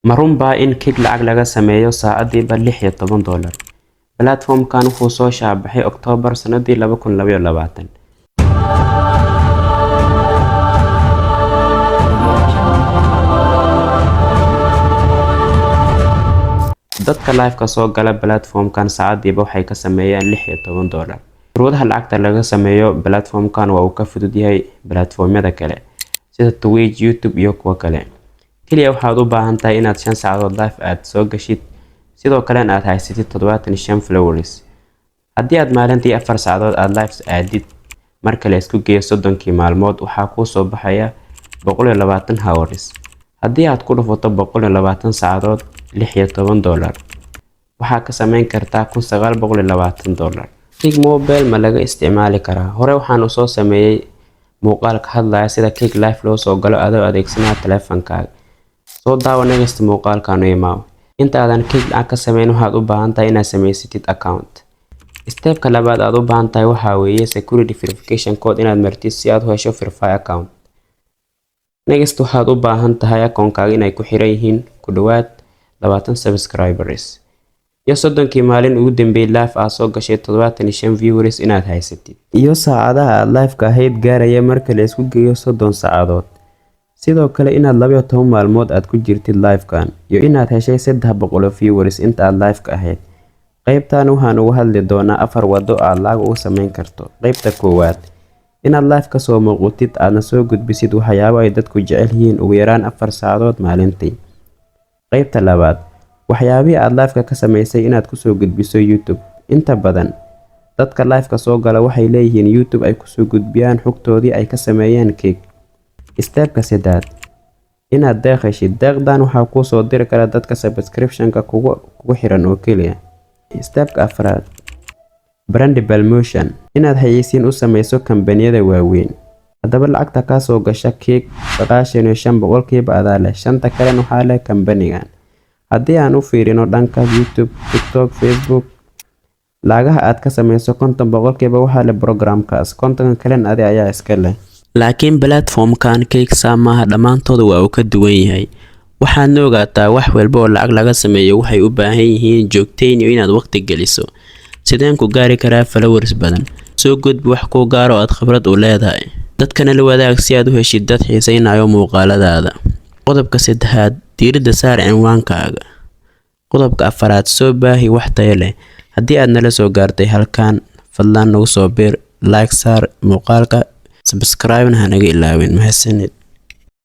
marun baa in Kik lacag laga sameeyo saacadiiba $16. Platform-kan wuxuu soo shaabaxay Oktoobar sanadii 2022. dadka live-ka soo gala platform-kan saacadiiba waxay ka sameeyaan $16. shuruudaha lacagta laga sameeyo platform-kan waa uu ka fudud yahay platformyada kale sida Twitch, YouTube iyo kuwa kale. kaliya waxaad u baahan tahay inaad 5 saacadood live aad soo gashid, sidoo kale aad haysatid 75 followers. haddii aad maalintii 4 saacadood aad live aadid, marka la isku geeyo 30 maalmood waxaa kuu soo baxaya 120 hours. haddii aad ku dhufato 120 saacadood $16, waxaa ka sameyn kartaa $1920. Kik Mobile ma laga isticmaali karaa? Hore waxaan u soo sameeyay muuqaal ka hadlaya sida Kik Live loo soo galo adoo adeegsanaya taleefankaaga. soo daawo next muuqaalkan imaw. inta aadan Kik lacag ka sameyn waxaad u baahan tahay inaad samaysatid account. Step-ka labaad aad u baahan tahay waxaa weeye security verification code inaad martid si aad u hesho verify account. Next waxaad u baahan tahay account-kaaga inay ku xiran yihiin ku dhawaad 20 subscribers. iyo 30 maalin ugu dambeeyay live aad soo gashay 75 viewers inaad haysatid. iyo saacadaha aad live-ka ahayd gaaraya marka la isku geeyo 30 saacadood. sidoo kale inaad 12 maalmood aad ku jirtid live-kan iyo inaad heshay 300 viewers inta aad live-ka ahayd. qaybtan waxaan uga hadli doonaa 4 wado aad lacag uga sameyn karto. qaybta koowaad, inaad live ka soo muuqatid aadna soo gudbisid waxyaabo ay dadku jecel yihiin ugu yaraan 4 saacadood maalintii. qaybta labaad, waxyaabihii aad live-ka ka samaysay inaad ku soo gudbiso YouTube. inta badan dadka live-ka soo gala waxay leeyihiin YouTube ay ku soo gudbiyaan xogtoodii ay ka sameeyeen Kik. Step-ka saddexaad, inaad deeq heshid. deeqdan waxaa kuu soo diri kara dadka subscription-ka kugu xiran oo keliya. Step-ka afraad, brand promotion, inaad xayeysiin u samayso kambaniyada waaweyn. haddaba lacagta ka soo gasha Kik 95% adaa leh, 5 kalena waxaa leh kambanigan. haddii aan u fiirino dhanka YouTube, TikTok, Facebook, lacagaha aad ka samayso 50% waxaa leh programkaas, 50 kalena adi ayaa iska leh. laakiin platform-kan Kik saamaha dhammaantood waa uu ka duwan yahay. waxaad ogaataa wax walba oo lacag laga sameeyo waxay u baahan yihiin joogteyn iyo inaad waqti geliso. sideen ku gaari karaa followers badan? soo gudbi wax ku gaaro aad khibrad u leedahay. dadkana la wadaag si aad u heshid dad xiisaynayo muuqaaladaada. qodobka saddexaad, diiradda saar cinwaankaaga. qodobka afaraad, soo baahi wax tayo leh. haddii aad nala soo gaartay halkan, fadlan nagu soo bir, like saar muuqaalka, subscribe-na hanaga ilaawin. mahadsanid.